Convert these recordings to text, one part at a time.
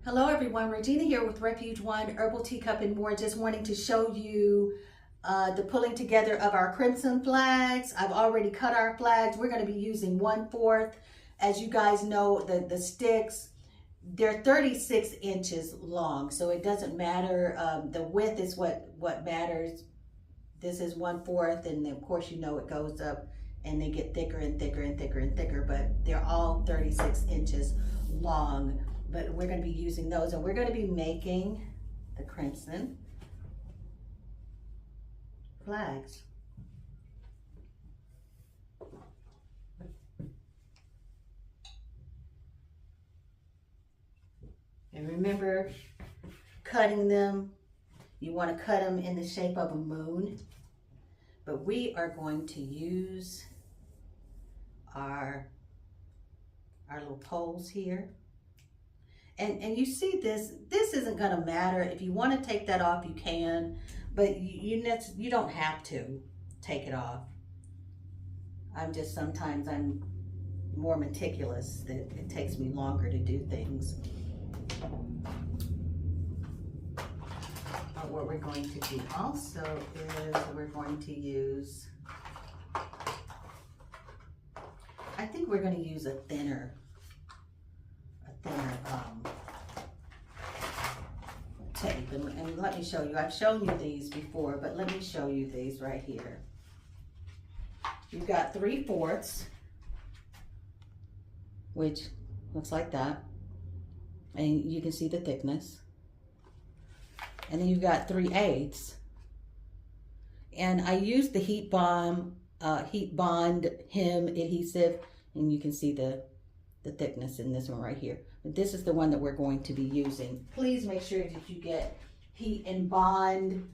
Hello everyone, Regina here with Refuge One Herbal Teacup and more. Just wanting to show you the pulling together of our crimson flags. I've already cut our flags. We're going to be using 1/4. As you guys know, the sticks, they're 36 inches long, so it doesn't matter. The width is what matters. This is 1/4, and of course you know it goes up and they get thicker and thicker and thicker and thicker, but they're all 36 inches long. But we're going to be using those, and we're going to be making the crimson flags. And remember, cutting them, you want to cut them in the shape of a moon. But we are going to use our little poles here. And you see this isn't going to matter. If you want to take that off, you can, but you don't have to take it off. Sometimes I'm more meticulous, that it takes me longer to do things. But what we're going to do also is we're going to use, I think we're going to use a thinner tape, and let me show you. I've shown you these before, but let me show you these right here. You've got 3/4, which looks like that, and you can see the thickness. And then you've got 3/8, and I used the Heat Bond hem adhesive, and you can see the thickness in this one right here. But this is the one that we're going to be using. Please make sure that you get Heat and Bond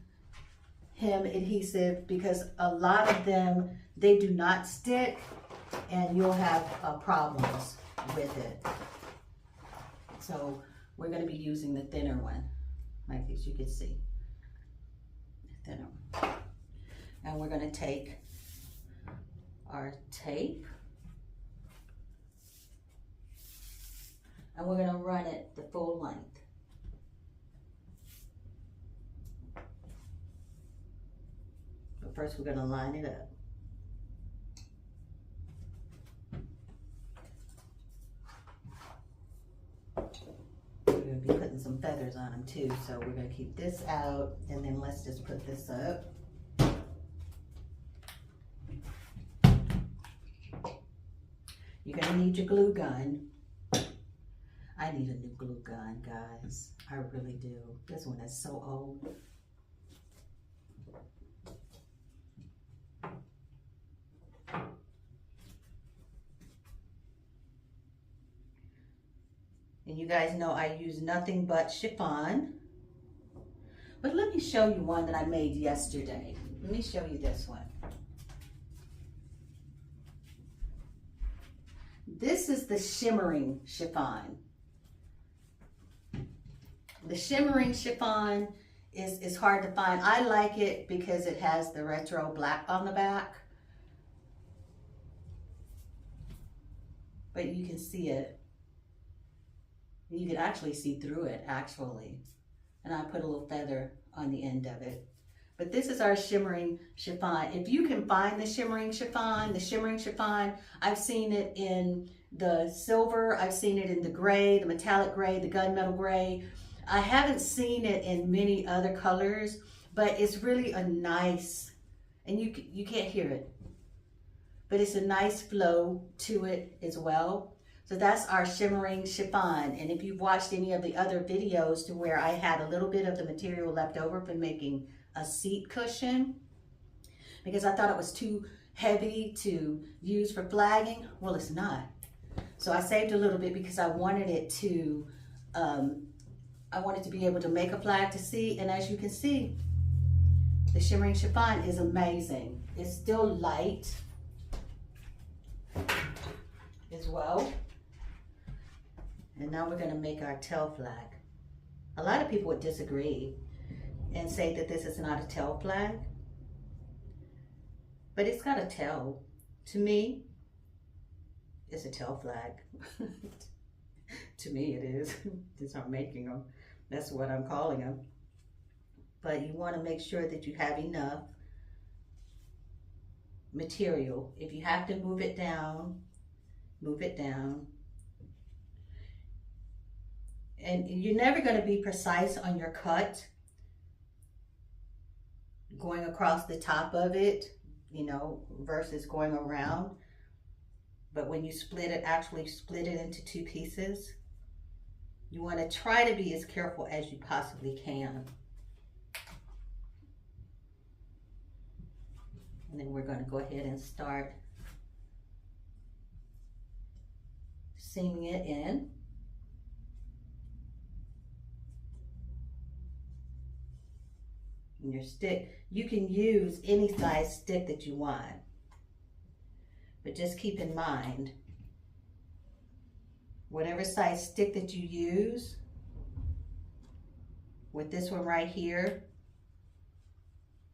hem adhesive, because a lot of them, they do not stick, and you'll have problems with it. So we're going to be using the thinner one, like as you can see, the thinner one. And we're going to take our tape, and we're going to run it the full length. But first we're going to line it up. We're going to be putting some feathers on them too, so we're going to keep this out, and then let's just put this up. You're going to need your glue gun. I need a new glue gun, guys. I really do. This one is so old. And you guys know I use nothing but chiffon. But let me show you one that I made yesterday. Let me show you this one. This is the shimmering chiffon. The shimmering chiffon is hard to find. I like it because it has the retro black on the back. But you can see it. You can actually see through it, actually. And I put a little feather on the end of it. But this is our shimmering chiffon. If you can find the shimmering chiffon, I've seen it in the silver, I've seen it in the gray, the metallic gray, the gunmetal gray. I haven't seen it in many other colors, but it's really a nice, and you can't hear it, but it's a nice flow to it as well. So that's our shimmering chiffon. And if you've watched any of the other videos to where I had a little bit of the material left over from making a seat cushion, because I thought it was too heavy to use for flagging, well, it's not. So I saved a little bit because I wanted it to, be able to make a flag to see. And as you can see, the shimmering chiffon is amazing. It's still light as well. And now we're going to make our tail flag. A lot of people would disagree and say that this is not a tail flag, but it's got a tail. To me, it's a tail flag. To me it is, since I'm making them. That's what I'm calling them. But you want to make sure that you have enough material. If you have to move it down, move it down. And you're never going to be precise on your cut going across the top of it, you know, versus going around. But when you split it, actually split it into two pieces, you want to try to be as careful as you possibly can. And then we're going to go ahead and start seaming it in. And your stick, you can use any size stick that you want, but just keep in mind, whatever size stick that you use, with this one right here,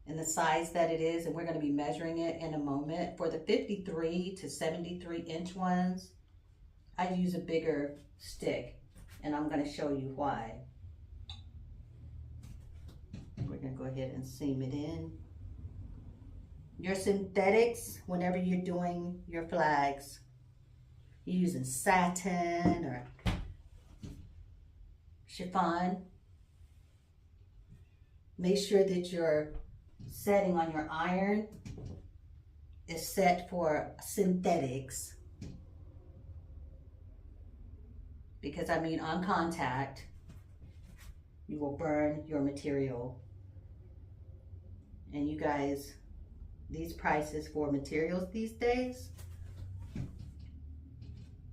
and the size that it is, and we're going to be measuring it in a moment. For the 53 to 73 inch ones, I use a bigger stick, and I'm going to show you why. We're going to go ahead and seam it in. Your synthetics, whenever you're doing your flags, you're using satin or chiffon, make sure that your setting on your iron is set for synthetics, because I mean on contact you will burn your material. And you guys, these prices for materials these days,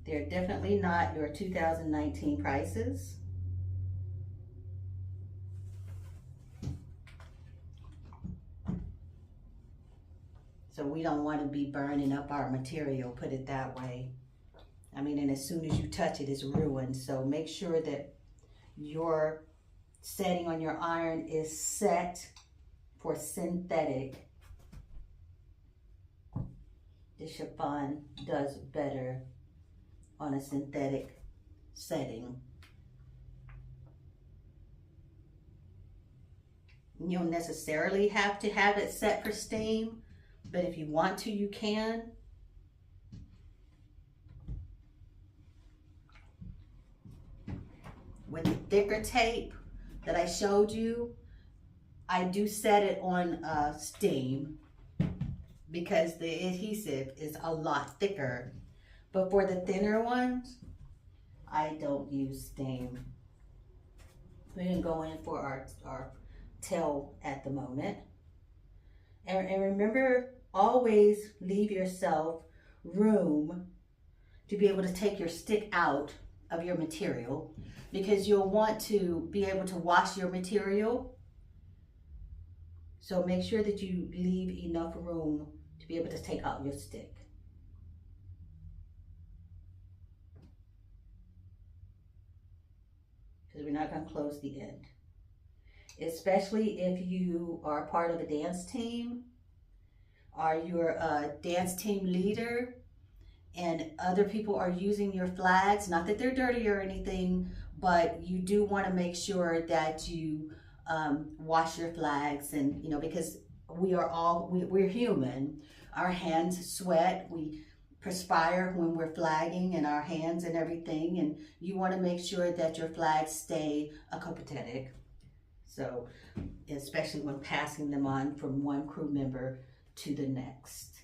they're definitely not your 2019 prices. So we don't want to be burning up our material, put it that way. I mean, and as soon as you touch it, it's ruined. So make sure that your setting on your iron is set for synthetic. The chiffon does better on a synthetic setting. You don't necessarily have to have it set for steam, but if you want to, you can. With the thicker tape that I showed you, I do set it on steam because the adhesive is a lot thicker. But for the thinner ones, I don't use steam. We're gonna go in for our tail at the moment. And remember, always leave yourself room to be able to take your stick out of your material, because you'll want to be able to wash your material. So make sure that you leave enough room to be able to take out your stick. Because we're not going to close the end. Especially if you are part of a dance team, or you're a dance team leader, and other people are using your flags. Not that they're dirty or anything, but you do want to make sure that you wash your flags, and you know, because we're human. Our hands sweat, we perspire when we're flagging, and our hands and everything, and you want to make sure that your flags stay copacetic. So, especially when passing them on from one crew member to the next.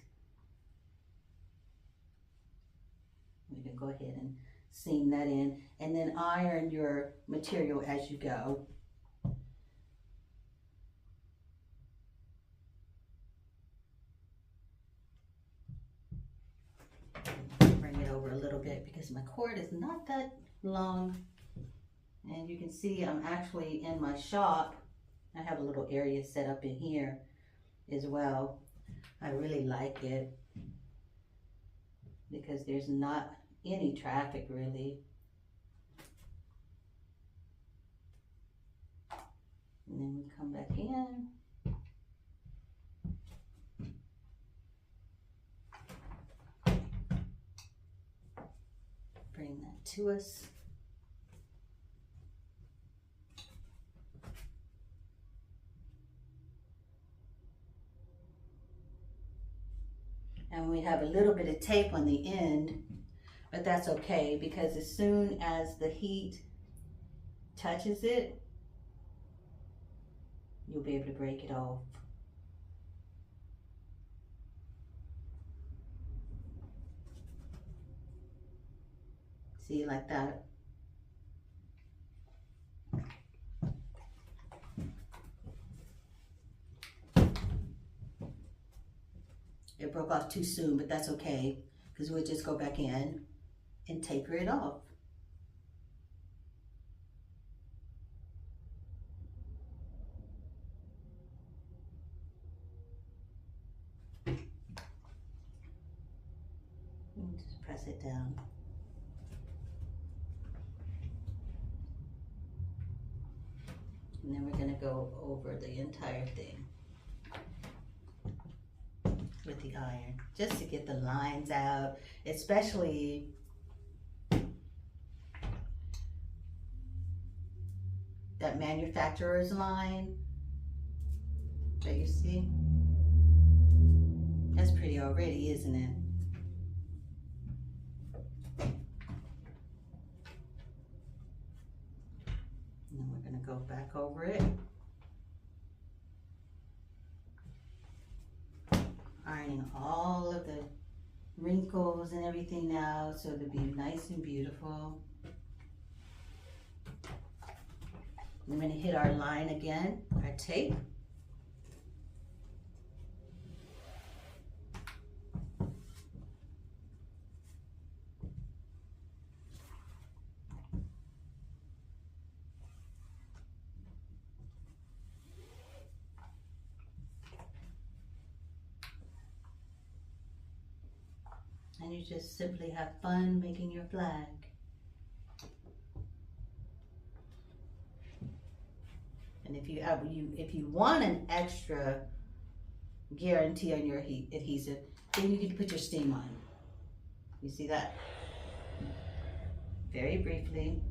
You can go ahead and seam that in, and then iron your material as you go. Bring it over a little bit because my cord is not that long. And you can see I'm actually in my shop. I have a little area set up in here as well. I really like it because there's not any traffic really. And then we come back in. Bring that to us. And we have a little bit of tape on the end, but that's okay because as soon as the heat touches it, you'll be able to break it off. See, like that. It broke off too soon, but that's okay because we'll just go back in and taper it off. Just press it down. And then we're going to go over the entire thing with the iron, just to get the lines out, especially that manufacturer's line that you see. That's pretty already, isn't it? And then we're going to go back over it. Ironing all of the wrinkles and everything now so it'll be nice and beautiful. I'm going to hit our line again, our tape. And you just simply have fun making your flag. And if you want an extra guarantee on your adhesive, then you can put your steam on. You see that? Very briefly.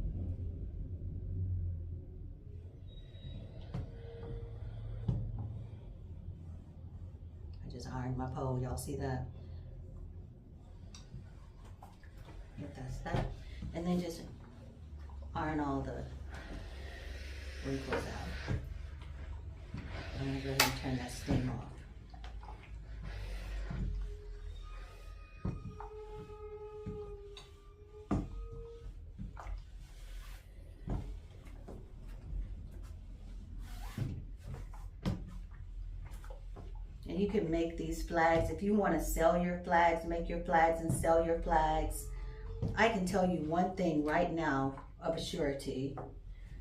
I just ironed my pole, y'all see that? That's that. And then just iron all the wrinkles out. I'm going to go ahead and turn that steam off. And you can make these flags. If you want to sell your flags, make your flags and sell your flags. I can tell you one thing right now of a surety.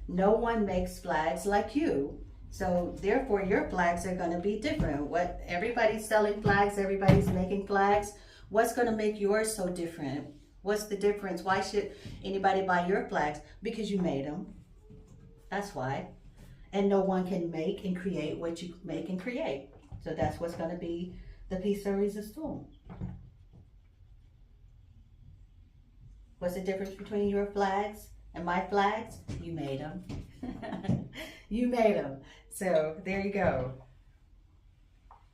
No one makes flags like you. So therefore your flags are going to be different. What everybody's selling flags, everybody's making flags. What's going to make yours so different? What's the difference? Why should anybody buy your flags? Because you made them. That's why. And no one can make and create what you make and create. So that's what's going to be the piece de resistance. What's the difference between your flags and my flags? You made them. You made them. So there you go.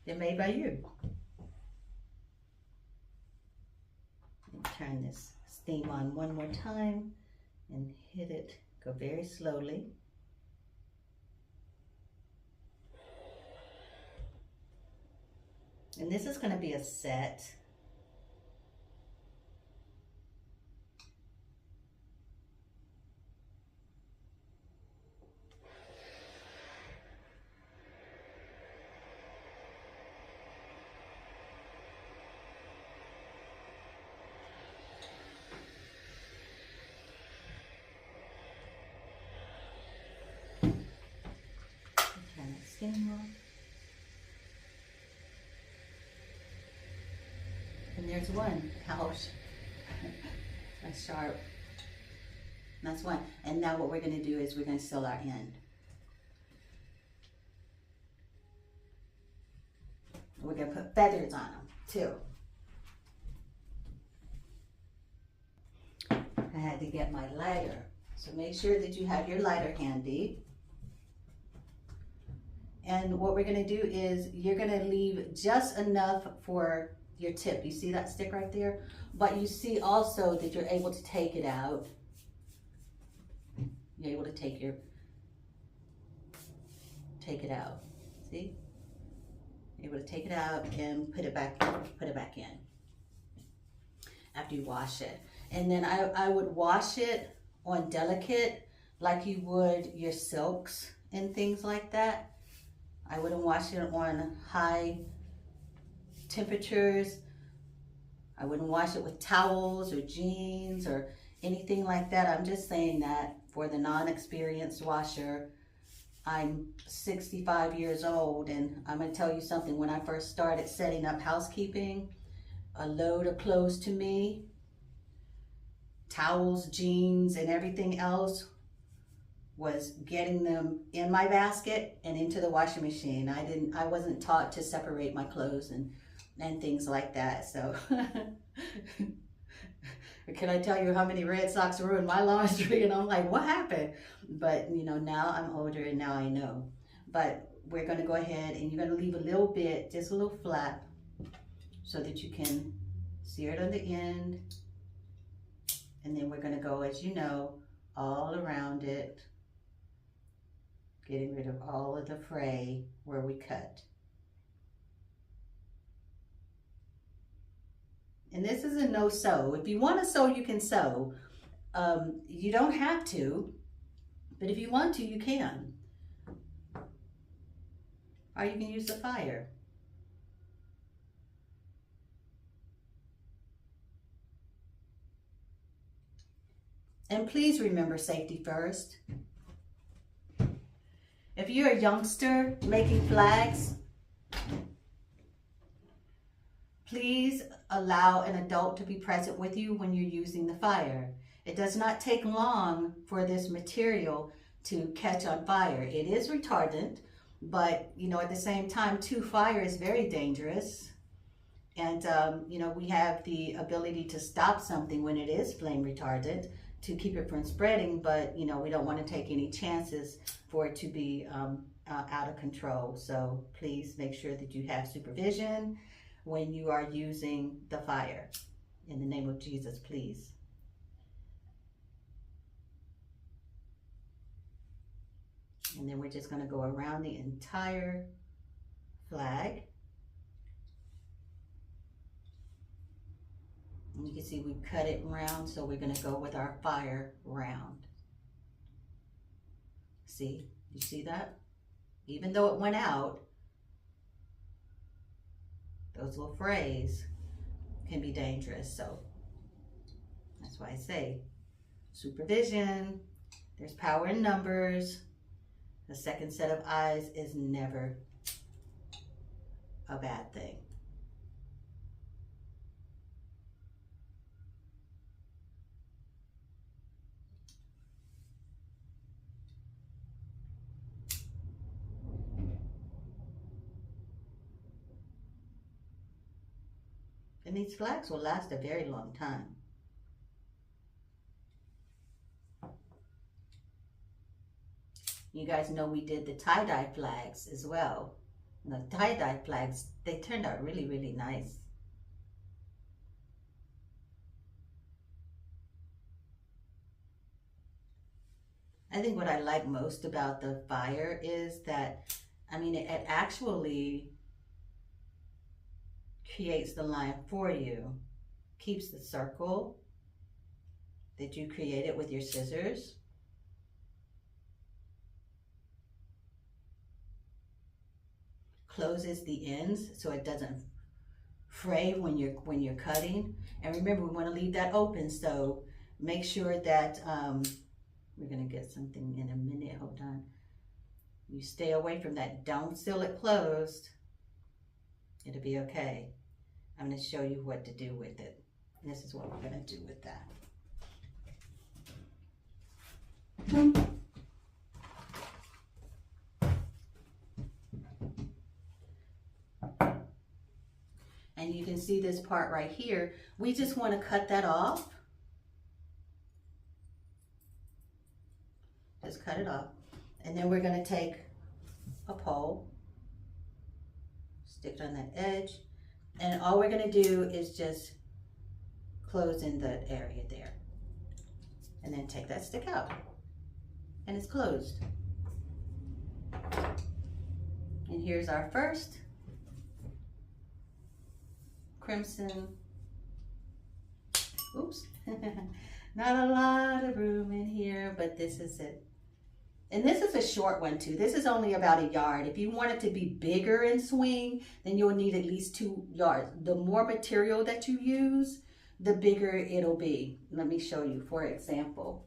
They're made by you. Turn this steam on one more time and hit it. Go very slowly. And this is going to be a set. Turn the steam on. And there's one. Ouch. That's sharp. That's one. And now what we're going to do is we're going to seal our end. We're going to put feathers on them too. I had to get my lighter. So make sure that you have your lighter handy. And what we're going to do is you're going to leave just enough for your tip. You see that stick right there? But you see also that you're able to take it out. You're able to take it out. See? You're able to take it out and put it back in after you wash it. And then I would wash it on delicate like you would your silks and things like that. I wouldn't wash it on high temperatures. I wouldn't wash it with towels or jeans or anything like that. I'm just saying that for the non-experienced washer. I'm 65 years old, and I'm gonna tell you something. When I first started setting up housekeeping, a load of clothes to me, towels, jeans, and everything else, was getting them in my basket and into the washing machine. I wasn't taught to separate my clothes and things like that. So can I tell you how many red socks were in my laundry? And I'm like, what happened? But you know, now I'm older and now I know. But we're gonna go ahead and you're gonna leave a little bit, just a little flap, so that you can sear it on the end. And then we're gonna go, as you know, all around it, getting rid of all of the fray where we cut. And this is a no sew. If you want to sew, you can sew. You don't have to, but if you want to, you can. Or you can use the fire. And please remember safety first. If you're a youngster making flags, please allow an adult to be present with you when you're using the fire. It does not take long for this material to catch on fire. It is retardant, but you know, at the same time too, fire is very dangerous. And you know, we have the ability to stop something when it is flame retardant to keep it from spreading, but you know, we don't want to take any chances for it to be out of control. So please make sure that you have supervision when you are using the fire. In the name of Jesus, please. And then we're just going to go around the entire flag. And you can see we've cut it round, so we're going to go with our fire round. See? You see that? Even though it went out, those little frays can be dangerous. So that's why I say supervision. There's power in numbers. The second set of eyes is never a bad thing. And these flags will last a very long time. You guys know we did the tie-dye flags as well. And the tie-dye flags, they turned out really, really nice. I think what I like most about the fire is that, I mean, it actually creates the line for you, keeps the circle that you created with your scissors. Closes the ends so it doesn't fray when you're cutting. And remember, we want to leave that open, so make sure that we're gonna get something in a minute. Hold on. You stay away from that. Don't seal it closed. It'll be okay. I'm going to show you what to do with it. And this is what we're going to do with that. And you can see this part right here. We just want to cut that off. Just cut it off. And then we're going to take a pole, stick it on that edge, And all we're gonna do is just close in the area there. And then take that stick out. And it's closed. And here's our first crimson. Oops. Not a lot of room in here, but this is it. And this is a short one too. This is only about a yard. If you want it to be bigger and swing, then you'll need at least 2 yards. The more material that you use, the bigger it'll be. Let me show you, for example.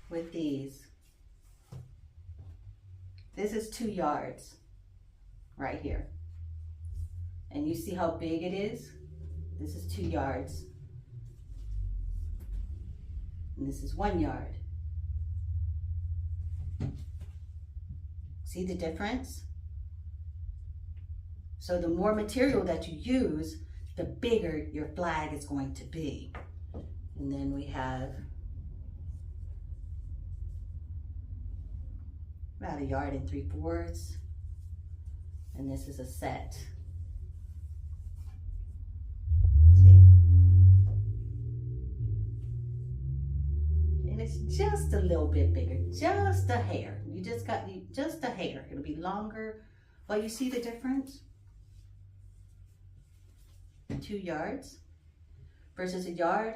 With these, this is 2 yards right here. And you see how big it is? This is 2 yards. And this is 1 yard. See the difference? So the more material that you use, the bigger your flag is going to be. And then we have about 1 3/4 yards. And this is a set. See? And it's just a little bit bigger, just a hair. You just got just a hair. It'll be longer. But you see the difference? 2 yards versus 1 yard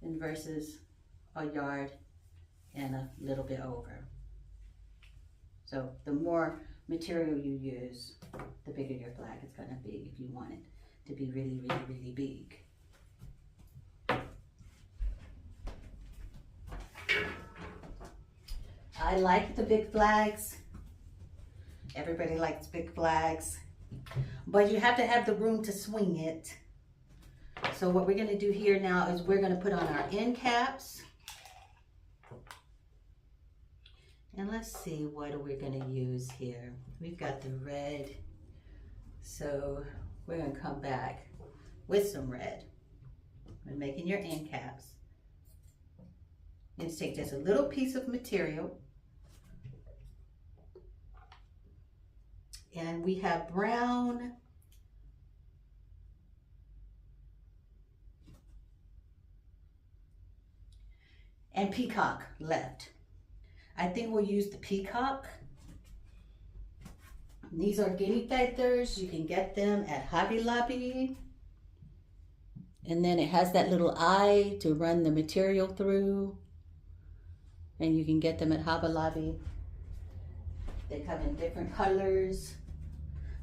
and versus 1 yard and a little bit over. So the more material you use, the bigger your flag is going to be if you want it to be really, really, really big. I like the big flags. Everybody likes big flags, but you have to have the room to swing it. So what we're going to do here now is we're going to put on our end caps. And let's see, what are we going to use here? We've got the red, so we're going to come back with some red. We're making your end caps. And just take just a little piece of material. And we have brown and peacock left. I think we'll use the peacock. These are guinea feathers. You can get them at Hobby Lobby. And then it has that little eye to run the material through. And you can get them at Hobby Lobby. They come in different colors.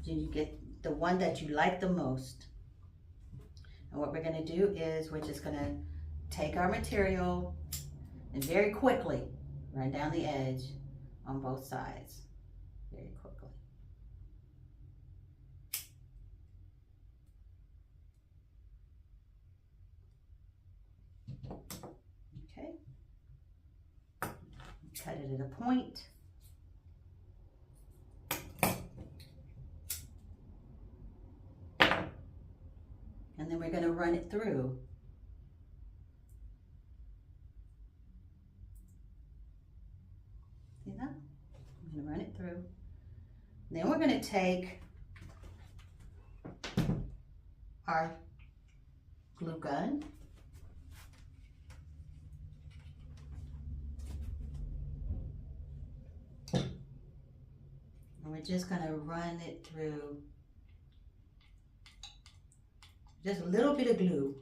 So you get the one that you like the most. And what we're going to do is we're just going to take our material and very quickly run down the edge on both sides, very quickly. Okay. Cut it at a point. And then we're going to run it through. See that? I'm going to run it through. Then we're going to take our glue gun. And we're just going to run it through just a little bit of glue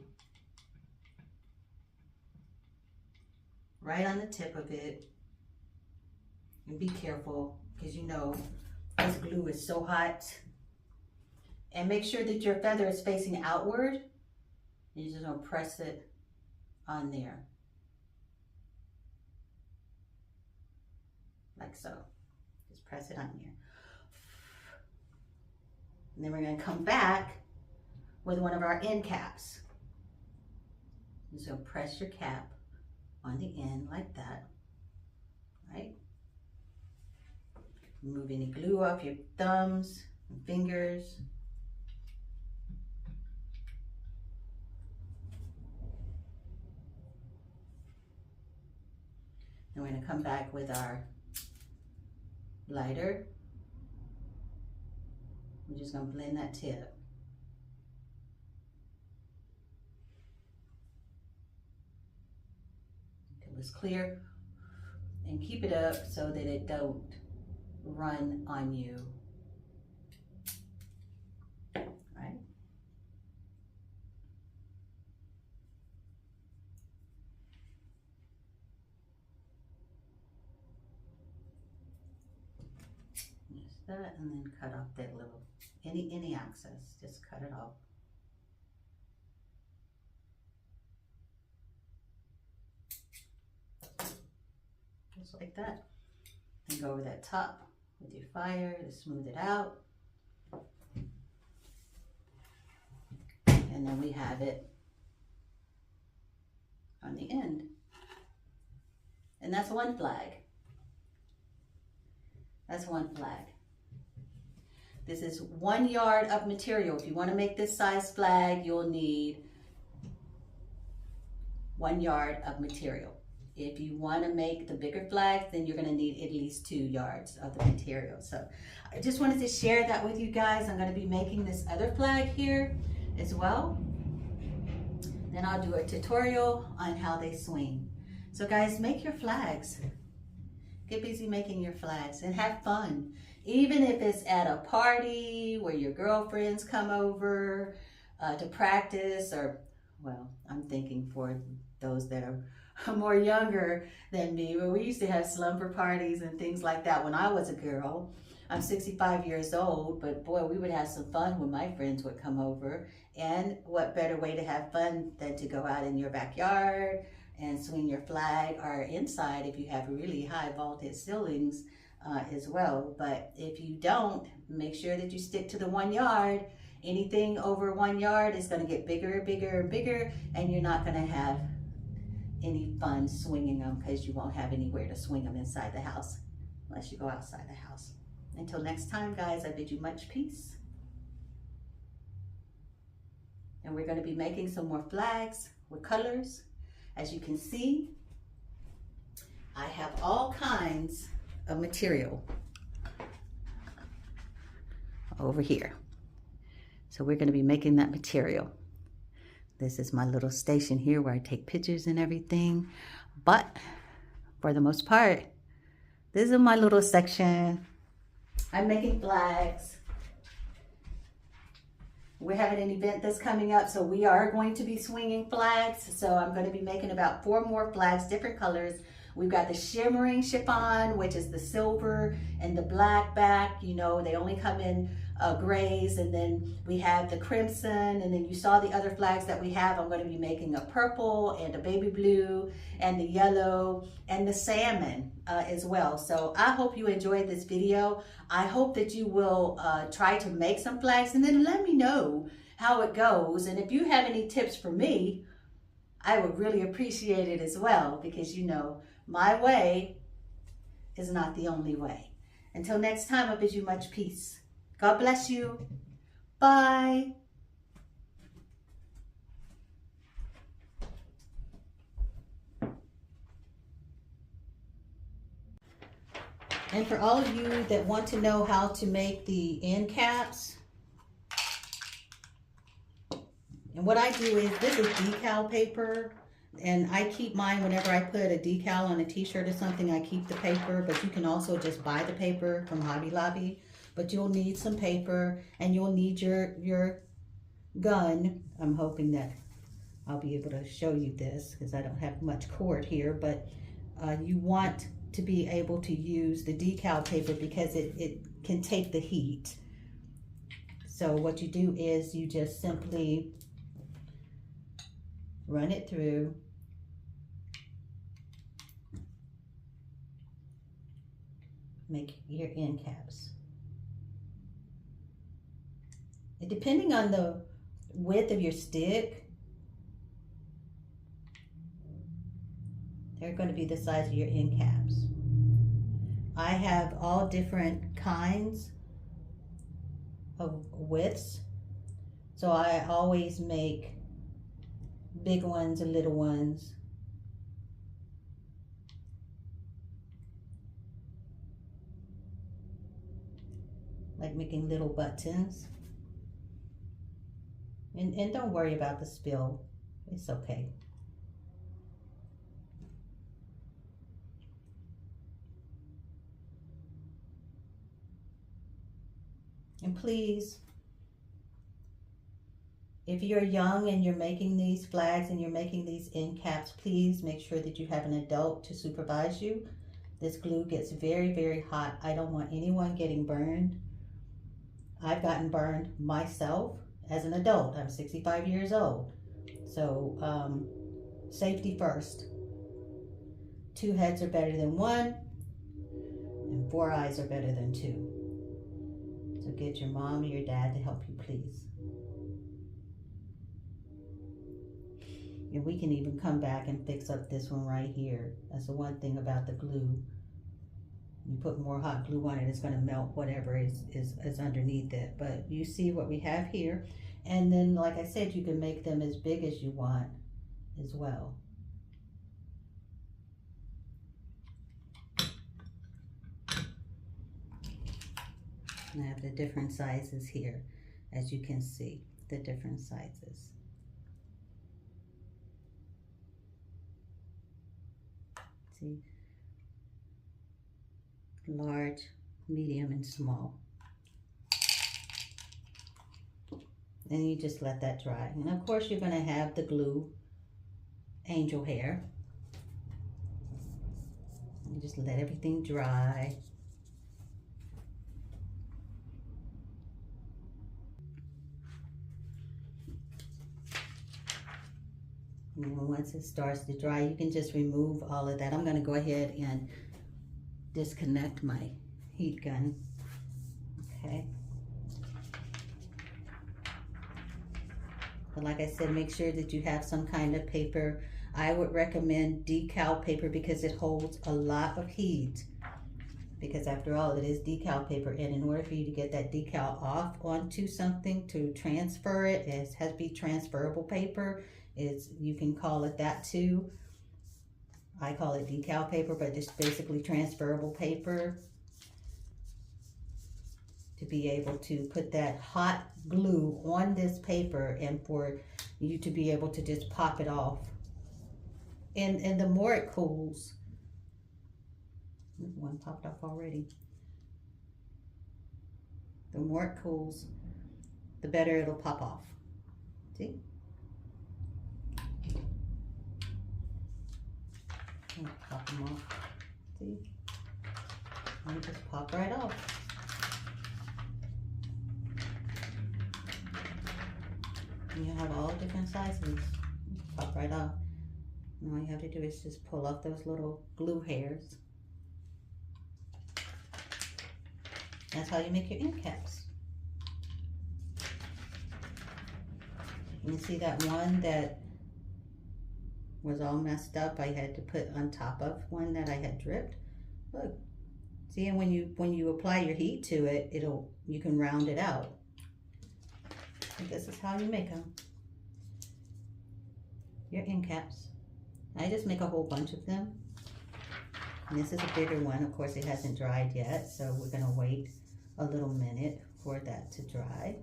right on the tip of it. And be careful, because you know this glue is so hot. And make sure that your feather is facing outward. You're just going to press it on there. Like so. Just press it on there. And then we're going to come back with one of our end caps. So press your cap on the end like that, right? Remove any glue off your thumbs and fingers. we're going to come back with our lighter. We're just going to blend that tip. Until it's clear. And keep it up so that it don't run on you. Right? Just that, and then cut off that little, any excess, just cut it off. Just like that. And go over that top with your fire to smooth it out. And then we have it on the end. And that's one flag. That's one flag. This is 1 yard of material. If you want to make this size flag, you'll need 1 yard of material. If you want to make the bigger flags, then you're going to need at least 2 yards of the material. So I just wanted to share that with you guys. I'm going to be making this other flag here as well. Then I'll do a tutorial on how they swing. So guys, make your flags. Get busy making your flags and have fun. Even if it's at a party where your girlfriends come over to practice, or, well, I'm thinking for those that are more younger than me, but we used to have slumber parties and things like that when I was a girl. I'm 65 years old, but boy, we would have some fun when my friends would come over. And what better way to have fun than to go out in your backyard and swing your flag, or inside if you have really high vaulted ceilings as well. But if you don't, make sure that you stick to the 1 yard. Anything over 1 yard is going to get bigger, bigger, and bigger, and you're not going to have any fun swinging them because you won't have anywhere to swing them inside the house unless you go outside the house. Until next time, guys, I bid you much peace. And we're going to be making some more flags with colors. As you can see, I have all kinds of material over here. So we're going to be making that material. This is my little station here where I take pictures and everything. But for the most part, this is my little section. I'm making flags. We're having an event that's coming up, so we are going to be swinging flags. So I'm going to be making about 4 more flags, different colors. We've got the shimmering chiffon, which is the silver and the black back. You know, they only come in grays, and then we have the crimson, and then you saw the other flags that we have. I'm going to be making a purple and a baby blue and the yellow and the salmon as well. So I hope you enjoyed this video. I hope that you will try to make some flags and then let me know how it goes. And if you have any tips for me, I would really appreciate it as well, because you know, my way is not the only way. Until next time, I bid you much peace. God bless you. Bye. And for all of you that want to know how to make the end caps, and what I do is, this is decal paper, and I keep mine whenever I put a decal on a t-shirt or something. I keep the paper, but you can also just buy the paper from Hobby Lobby. But you'll need some paper, and you'll need your gun. I'm hoping that I'll be able to show you this because I don't have much cord here, but you want to be able to use the decal paper because it can take the heat. So what you do is you just simply run it through. Make your end caps. And depending on the width of your stick, they're going to be the size of your end caps. I have all different kinds of widths, so I always make big ones and little ones. like making little buttons. And don't worry about the spill. It's okay. And please, if you're young and you're making these flags and you're making these end caps, please make sure that you have an adult to supervise you. This glue gets very, very hot. I don't want anyone getting burned. I've gotten burned myself as an adult. I'm 65 years old. So safety first. 2 heads are better than 1, and 4 eyes are better than 2. So get your mom or your dad to help you, please. And we can even come back and fix up this one right here. That's the one thing about the glue. You put more hot glue on it, it's going to melt whatever is underneath it. But you see what we have here. And then, like I said, you can make them as big as you want as well. And I have the different sizes here, as you can see, the different sizes. See, large, medium, and small. And you just let that dry. And of course you're going to have the glue angel hair. You just let everything dry. And once it starts to dry, you can just remove all of that. I'm going to go ahead and disconnect my heat gun. Okay. But like I said, make sure that you have some kind of paper. I would recommend decal paper because it holds a lot of heat. Because after all, it is decal paper. And in order for you to get that decal off onto something to transfer it, it has to be transferable paper. You can call it that too. I call it decal paper, but it's basically transferable paper to be able to put that hot glue on this paper and for you to be able to just pop it off. And the more it cools, one popped off already. The more it cools, the better it'll pop off. See? Pop them off. See? And just pop right off. And you have all different sizes. Pop right off. And all you have to do is just pull off those little glue hairs. That's how you make your end caps. You see that one that was all messed up, I had to put on top of one that I had dripped. Look, see, and when you apply your heat to it, you can round it out. And this is how you make them. Your end caps. I just make a whole bunch of them. And this is a bigger one. Of course, it hasn't dried yet, so we're gonna wait a little minute for that to dry.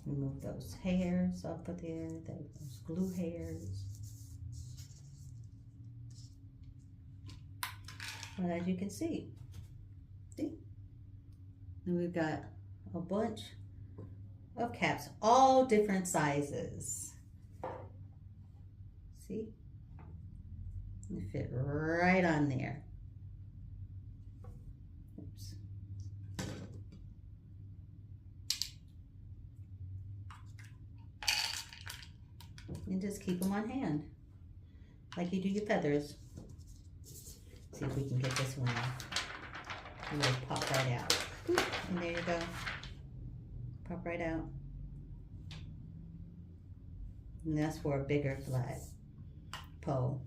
Remove those hairs off of there, those glue hairs. Well, as you can see, and we've got a bunch of caps, all different sizes. See? They fit right on there. Oops. And just keep them on hand, like you do your feathers. See if we can get this one off. And it'll pop right out. And there you go. Pop right out. And that's for a bigger flag pole.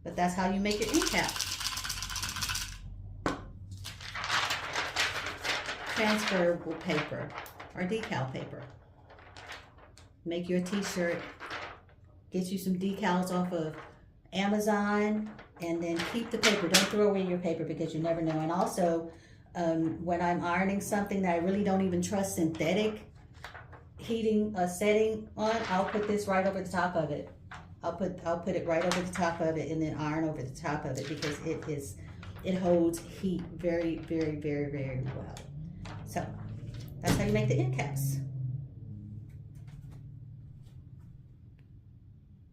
But that's how you make your end cap. Transferable paper or decal paper. Make your t-shirt. Get you some decals off of Amazon. And then keep the paper. Don't throw away your paper because you never know. And also, when I'm ironing something that I really don't even trust synthetic heating setting on, I'll put this right over the top of it. I'll put it right over the top of it and then iron over the top of it because it holds heat very, very, very, very well. So that's how you make the end caps.